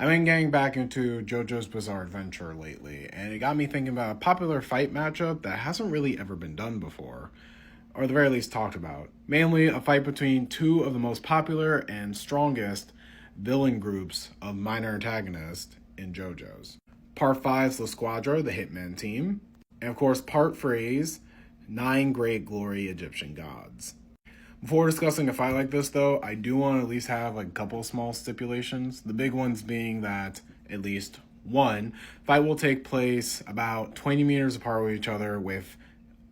I've been getting back into Jojo's Bizarre Adventure lately, and it got me thinking about a popular fight matchup that hasn't really ever been done before, or at the very least talked about. Mainly a fight between two of the most popular and strongest villain groups of minor antagonists in Jojo's. Part 5's the Squadra, the Hitman team, and of course Part 3's 9 Great Glory Egyptian Gods. Before discussing a fight like this, though, I do want to at least have a couple small stipulations. The big ones being that at least one fight will take place about 20 meters apart with each other, with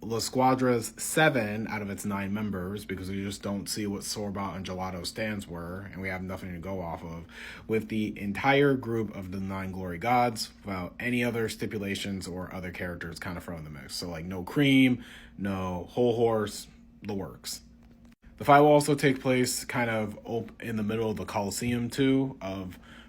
La Squadra's 7 out of its 9 members, because we just don't see what Sorbot and Gelato stands were, and we have nothing to go off of, with the entire group of the 9 Glory Gods, without any other stipulations or other characters kind of thrown in the mix. So, like, no Cream, no Whole Horse, the works. The fight will also take place kind of in the middle of the Coliseum too,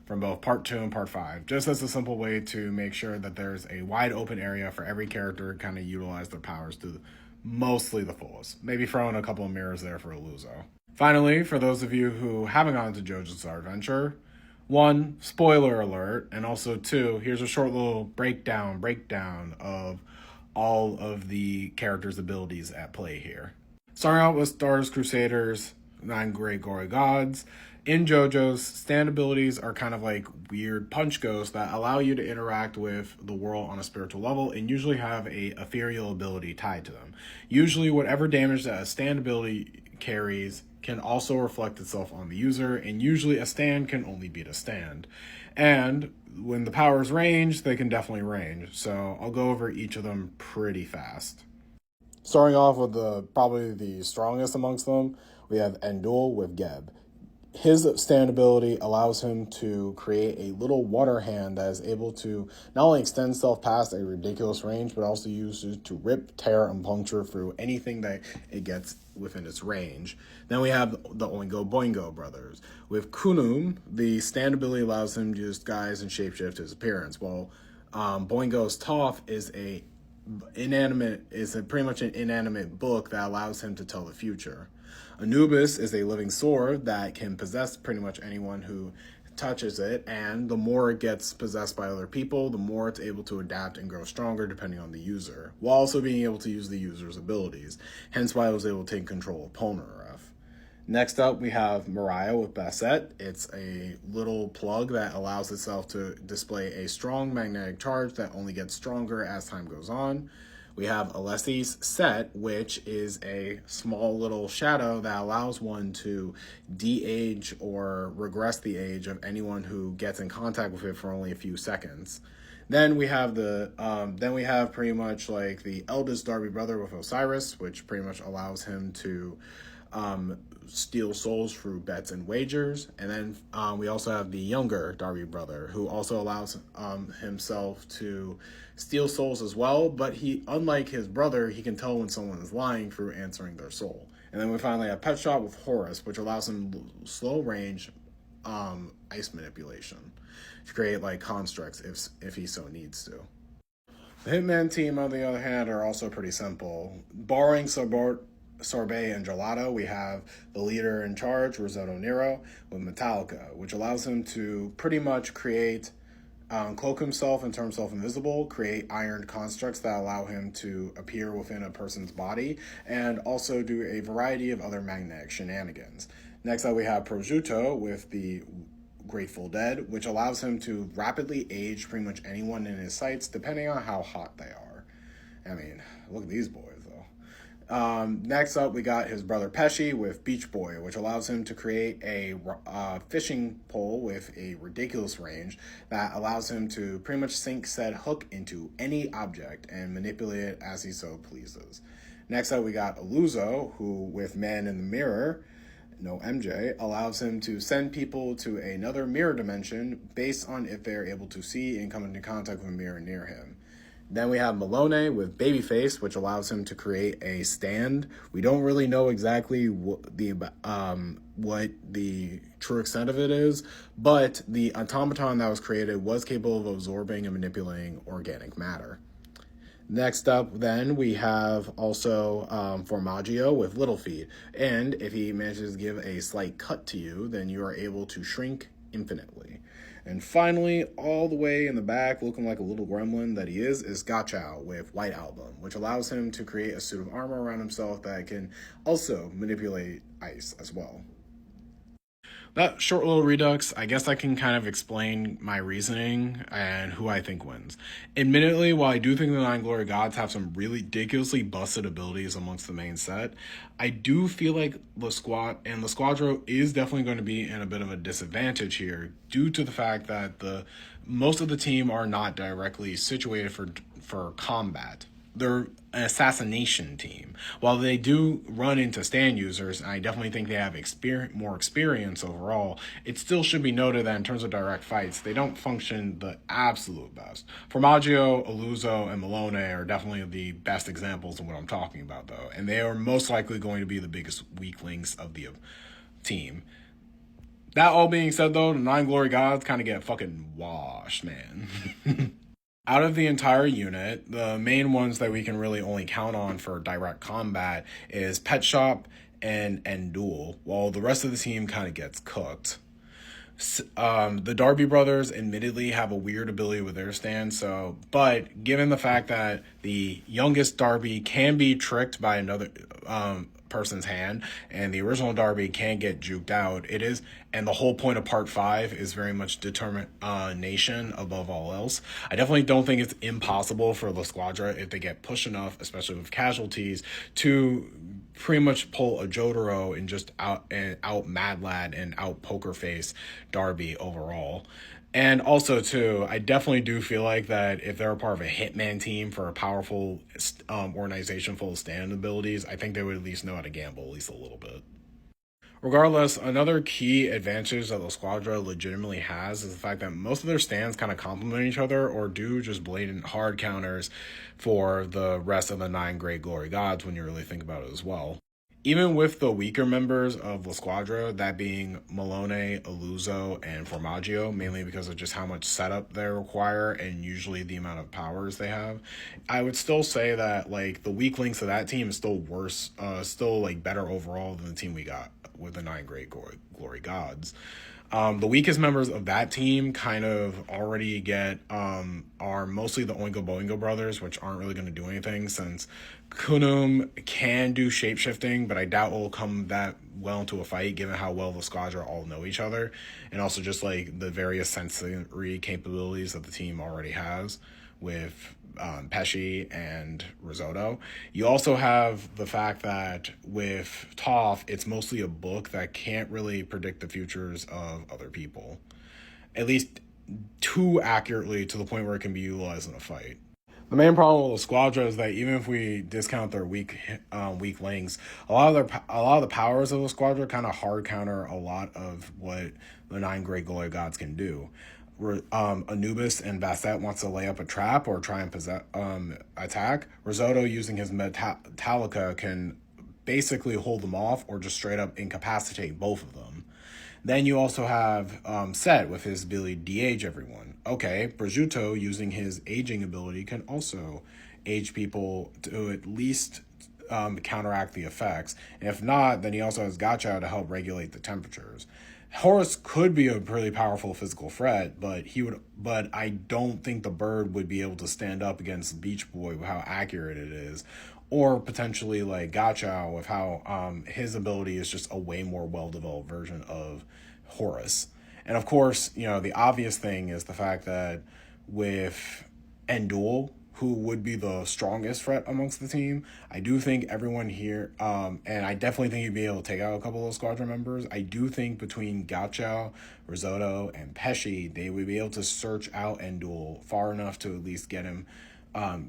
from both Part 2 and Part 5, just as a simple way to make sure that there's a wide open area for every character to kind of utilize their powers to mostly the fullest. Maybe throw in a couple of mirrors there for Luzo. Finally, for those of you who haven't gone to JoJo's Bizarre Adventure, 1, spoiler alert, and also 2, here's a short little breakdown of all of the characters' abilities at play here. Starting out with Stardust Crusaders, 9 Great Glory Gods. In JoJo's, stand abilities are kind of like weird punch ghosts that allow you to interact with the world on a spiritual level and usually have a ethereal ability tied to them. Usually whatever damage that a stand ability carries can also reflect itself on the user, and usually a stand can only beat a stand. And when the powers range, they can definitely range. So I'll go over each of them pretty fast. Starting off with probably the strongest amongst them, we have Endul with Geb. His stand ability allows him to create a little water hand that is able to not only extend itself past a ridiculous range, but also use it to rip, tear, and puncture through anything that it gets within its range. Then we have the Oingo Boingo brothers. With Kunum, the stand ability allows him to disguise and shapeshift his appearance, while Boingo's Toph is pretty much an inanimate book that allows him to tell the future. Anubis is a living sword that can possess pretty much anyone who touches it, and the more it gets possessed by other people, the more it's able to adapt and grow stronger depending on the user, while also being able to use the user's abilities, hence why I was able to take control of Polnareff. Next up, we have Mariah with Bassett. It's a little plug that allows itself to display a strong magnetic charge that only gets stronger as time goes on. We have Alessi's Set, which is a small little shadow that allows one to de-age or regress the age of anyone who gets in contact with it for only a few seconds. Then we have pretty much like the eldest Darby brother with Osiris, which pretty much allows him to steal souls through bets and wagers. And then we also have the younger Darby brother, who also allows himself to steal souls as well, but unlike his brother, he can tell when someone is lying through answering their soul. And then we finally have Pet Shop with Horus, which allows him slow range ice manipulation to create like constructs if he so needs to. The Hitman team, on the other hand, are also pretty simple. Barring Sorbet and Gelato, we have the leader in charge, Risotto Nero, with Metallica, which allows him to pretty much cloak himself and turn himself invisible, create ironed constructs that allow him to appear within a person's body, and also do a variety of other magnetic shenanigans. Next up, we have Prosciutto with the Grateful Dead, which allows him to rapidly age pretty much anyone in his sights, depending on how hot they are. I mean, look at these boys, though. Next up, we got his brother Pesci with Beach Boy, which allows him to create a fishing pole with a ridiculous range that allows him to pretty much sink said hook into any object and manipulate it as he so pleases. Next up, we got Aluzo, who with Man in the Mirror, no MJ, allows him to send people to another mirror dimension based on if they're able to see and come into contact with a mirror near him. Then we have Malone with Babyface, which allows him to create a stand. We don't really know exactly what the true extent of it is, but the automaton that was created was capable of absorbing and manipulating organic matter. Next up, then, we have also Formaggio with Little Feet. And if he manages to give a slight cut to you, then you are able to shrink infinitely. And finally, all the way in the back, looking like a little gremlin that he is Gachow with White Album, which allows him to create a suit of armor around himself that can also manipulate ice as well. That short little redux, I guess I can kind of explain my reasoning and who I think wins. Admittedly, while I do think the Nine Glory Gods have some really ridiculously busted abilities amongst the main set, I do feel like the Squadra is definitely going to be in a bit of a disadvantage here due to the fact that the most of the team are not directly situated for combat. They're an assassination team. While they do run into stand users, and I definitely think they have more experience overall, it still should be noted that in terms of direct fights, they don't function the absolute best. Formaggio, Aluzo, and Malone are definitely the best examples of what I'm talking about, though, and they are most likely going to be the biggest weak links of the team. That all being said, though, the Nine Glory Gods kind of get fucking washed, man. Out of the entire unit, the main ones that we can really only count on for direct combat is Pet Shop and Duel, while the rest of the team kind of gets cooked. The Darby brothers admittedly have a weird ability with their stance, but given the fact that the youngest Darby can be tricked by another person's hand and the original Darby can get juked out, and the whole point of part 5 is very much determination above all else. I definitely don't think it's impossible for the Squadra, if they get pushed enough, especially with casualties, to pretty much pull a Jotaro and just out Mad Lad and out Poker Face Darby overall. And also, too, I definitely do feel like that if they're a part of a hitman team for a powerful organization full of stand abilities, I think they would at least know how to gamble at least a little bit. Regardless, another key advantage that the Squadra legitimately has is the fact that most of their stands kind of complement each other or do just blatant hard counters for the rest of the 9 Great Glory Gods when you really think about it as well. Even with the weaker members of La Squadra, that being Malone, Aluzo, and Formaggio, mainly because of just how much setup they require and usually the amount of powers they have, I would still say that like the weak links of that team is still worse, still like better overall than the team we got with the 9 Great Glory Gods. The weakest members of that team kind of already are mostly the Oingo Boingo brothers, which aren't really going to do anything since Kunum can do shapeshifting, but I doubt it will come that well into a fight given how well the Squadra all know each other, and also just like the various sensory capabilities that the team already has with Pesci and Risotto. You also have the fact that with Toph, it's mostly a book that can't really predict the futures of other people, at least too accurately to the point where it can be utilized in a fight. The main problem with the Squadra is that even if we discount their weak links, a lot of the powers of the Squadra kind of hard counter a lot of what the 9 Great Glory Gods can do. Anubis and Bastet wants to lay up a trap or try and attack. Risotto, using his Metallica, can basically hold them off or just straight up incapacitate both of them. Then you also have Set with his ability to de-age everyone. Okay, Prosciutto, using his aging ability, can also age people to at least counteract the effects. And if not, then he also has Gacha to help regulate the temperatures. Horus could be a really powerful physical threat, but I don't think the bird would be able to stand up against Beach Boy with how accurate it is, or potentially like Gacha with how his ability is just a way more well-developed version of Horus. And of course, the obvious thing is the fact that with Endul, who would be the strongest threat amongst the team, I do think everyone here, and I definitely think he'd be able to take out a couple of Squadron members. I do think between Gacha, Risotto, and Pesci, they would be able to search out Endul far enough to at least get him,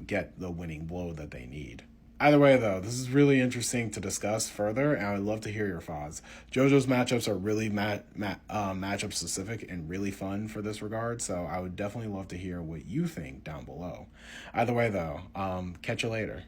get the winning blow that they need. Either way, though, this is really interesting to discuss further, and I would love to hear your thoughts. JoJo's matchups are really matchup specific and really fun for this regard, so I would definitely love to hear what you think down below. Either way, though, catch you later.